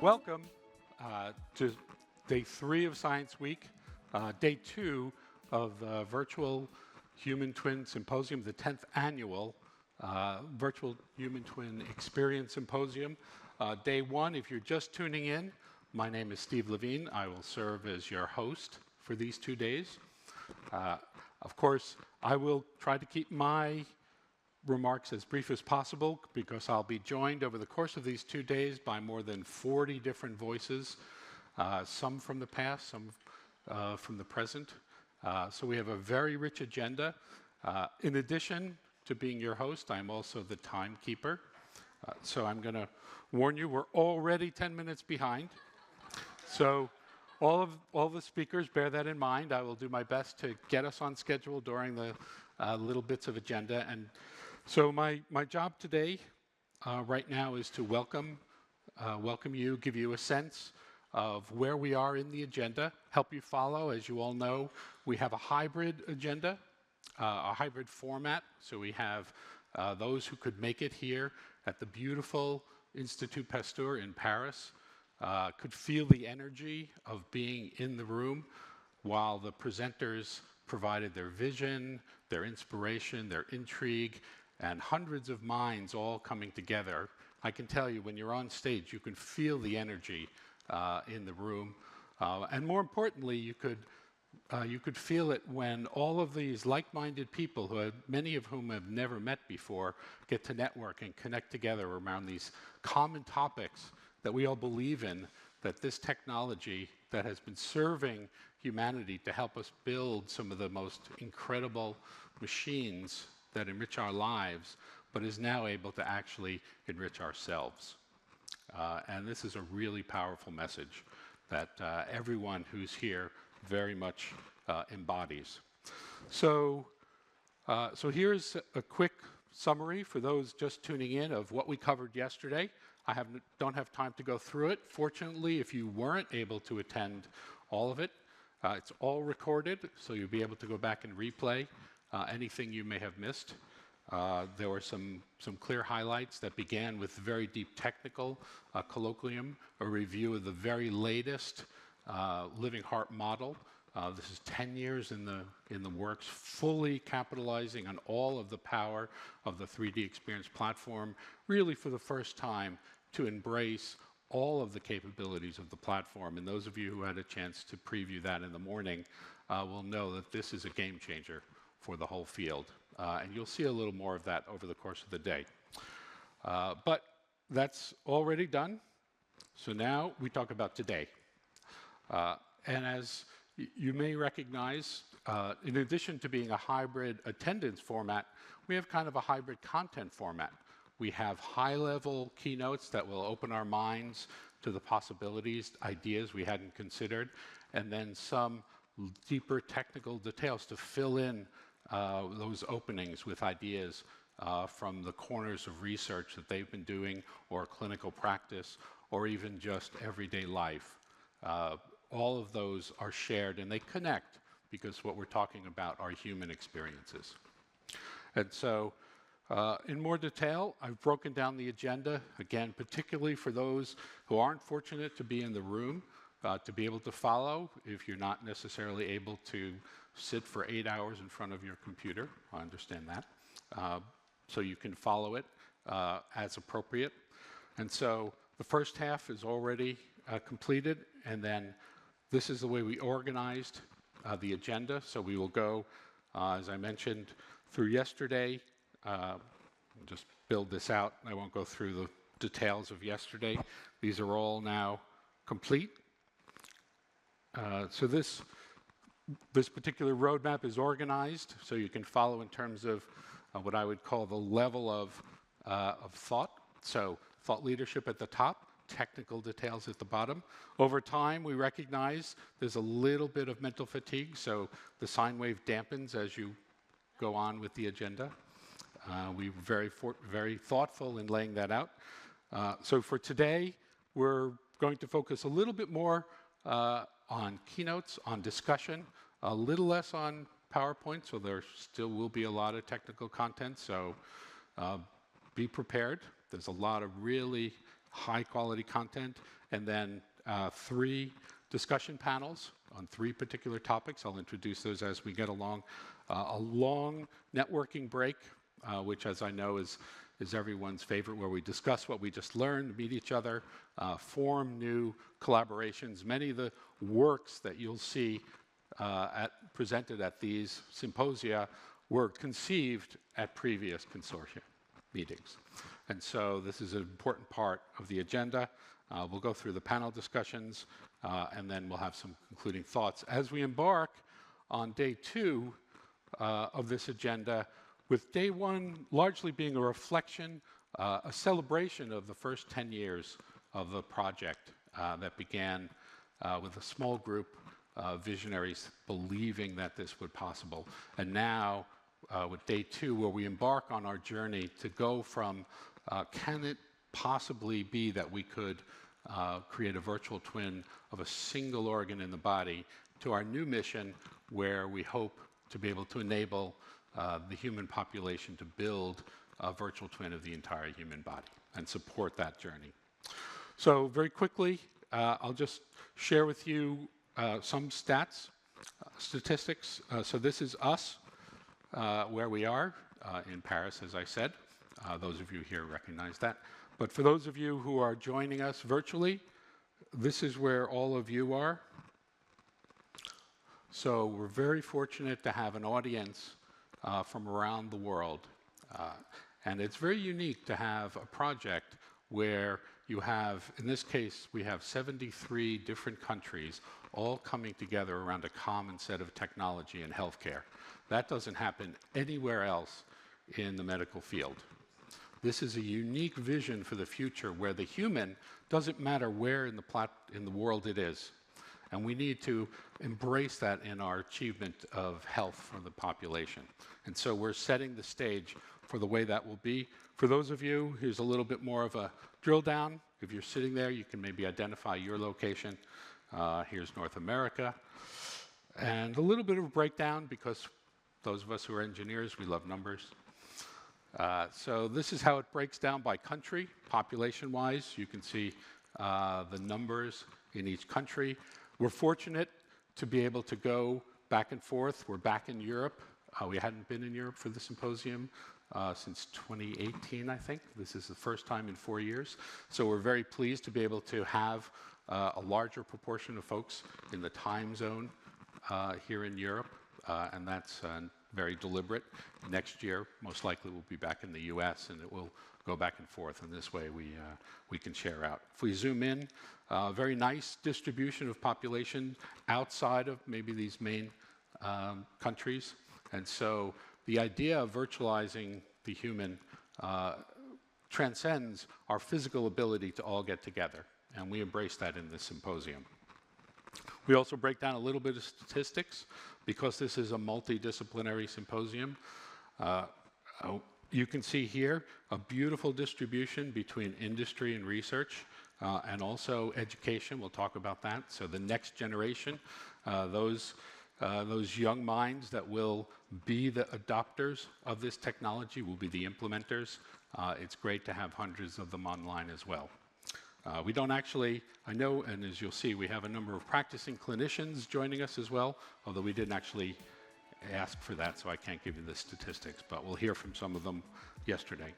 Welcome to day 3 of Science Week, day 2 of the Virtual Human Twin Symposium, the 10th annual Virtual Human Twin Experience Symposium. Day 1, if you're just tuning in, my name is Steve Levine. I will serve as your host for these 2 days. Of course, I will try to keep my remarks as brief as possible because I'll be joined over the course of these 2 days by more than 40 different voices, some from the past, some from the present. So we have a very rich agenda. In addition to being your host, I'm also the timekeeper. So I'm going to warn you, we're already 10 minutes behind. So all the speakers, bear that in mind. I will do my best to get us on schedule during the little bits of agenda. And so my job today, right now, is to welcome you, give you a sense of where we are in the agenda, help you follow. As you all know, we have a hybrid agenda, a hybrid format. So we have those who could make it here at the beautiful Institut Pasteur in Paris, could feel the energy of being in the room while the presenters provided their vision, their inspiration, their intrigue, and hundreds of minds all coming together. I can tell you, when you're on stage, you can feel the energy in the room. And more importantly, you could feel it when all of these like-minded people, many of whom have never met before, get to network and connect together around these common topics that we all believe in, that this technology that has been serving humanity to help us build some of the most incredible machines that enrich our lives, but is now able to actually enrich ourselves. And this is a really powerful message that everyone who's here very much embodies. So here's a quick summary for those just tuning in of what we covered yesterday. I don't have time to go through it. Fortunately, if you weren't able to attend all of it, it's all recorded, so you'll be able to go back and replay anything you may have missed. There were some clear highlights that began with very deep technical colloquium, a review of the very latest living heart model. This is 10 years in the works, fully capitalizing on all of the power of the 3D Experience platform, really for the first time to embrace all of the capabilities of the platform. And those of you who had a chance to preview that in the morning will know that this is a game changer for the whole field. And you'll see a little more of that over the course of the day. But that's already done. So now we talk about today. And as you may recognize, in addition to being a hybrid attendance format, we have kind of a hybrid content format. We have high-level keynotes that will open our minds to the possibilities, ideas we hadn't considered, and then some deeper technical details to fill in those openings with ideas from the corners of research that they've been doing, or clinical practice, or even just everyday life. All of those are shared and they connect because what we're talking about are human experiences. And so in more detail, I've broken down the agenda, again, particularly for those who aren't fortunate to be in the room, to be able to follow if you're not necessarily able to sit for 8 hours in front of your computer. I understand that. So you can follow it as appropriate. And so the first half is already completed, and then this is the way we organized the agenda. So we will go, as I mentioned, through yesterday. Just build this out. I won't go through the details of yesterday. These are all now complete. So this particular roadmap is organized so you can follow in terms of what I would call the level of thought. So thought leadership at the top, technical details at the bottom. Over time, we recognize there's a little bit of mental fatigue, so the sine wave dampens as you go on with the agenda. We were very thoughtful in laying that out. So for today, we're going to focus a little bit more on keynotes, on discussion, a little less on PowerPoint, so there still will be a lot of technical content. So Be prepared. There's a lot of really high-quality content, and then 3 discussion panels on 3 particular topics. I'll introduce those as we get along. A long networking break, which, as I know, is everyone's favorite, where we discuss what we just learned, meet each other, form new collaborations. Many of the works that you'll see presented at these symposia were conceived at previous consortia meetings. And so this is an important part of the agenda. We'll go through the panel discussions, and then we'll have some concluding thoughts. As we embark on day 2 of this agenda, with day 1 largely being a reflection, a celebration of the first 10 years of the project that began with a small group of visionaries believing that this would possible. And now, with day 2, where we embark on our journey to go from can it possibly be that we could create a virtual twin of a single organ in the body, to our new mission, where we hope to be able to enable the human population to build a virtual twin of the entire human body and support that journey. So very quickly, I'll just share with you some statistics. So this is us, where we are in Paris, as I said. Those of you here recognize that. But for those of you who are joining us virtually, this is where all of you are. So we're very fortunate to have an audience from around the world. And it's very unique to have a project where you have, in this case, we have 73 different countries all coming together around a common set of technology in healthcare. That doesn't happen anywhere else in the medical field. This is a unique vision for the future, where the human doesn't matter where in the world it is. And we need to embrace that in our achievement of health for the population. And so we're setting the stage for the way that will be. For those of you, here's a little bit more of a drill down. If you're sitting there, you can maybe identify your location. Here's North America. And a little bit of a breakdown, because those of us who are engineers, we love numbers. So this is how it breaks down by country, population-wise. You can see the numbers in each country. We're fortunate to be able to go back and forth. We're back in Europe. We hadn't been in Europe for the symposium since 2018, I think. This is the first time in 4 years. So we're very pleased to be able to have a larger proportion of folks in the time zone here in Europe, and that's very deliberate. Next year, most likely, we'll be back in the US, and it will go back and forth, and this way we can share out. If we zoom in, very nice distribution of population outside of maybe these main countries. And so the idea of virtualizing the human transcends our physical ability to all get together, and we embrace that in this symposium. We also break down a little bit of statistics, because this is a multidisciplinary symposium. You can see here a beautiful distribution between industry and research, and also education. We'll talk about that. So the next generation, those young minds that will be the adopters of this technology, will be the implementers. It's great to have hundreds of them online as well. We don't actually, I know, and as you'll see, we have a number of practicing clinicians joining us as well, although we didn't actually ask for that, so I can't give you the statistics, but we'll hear from some of them yesterday.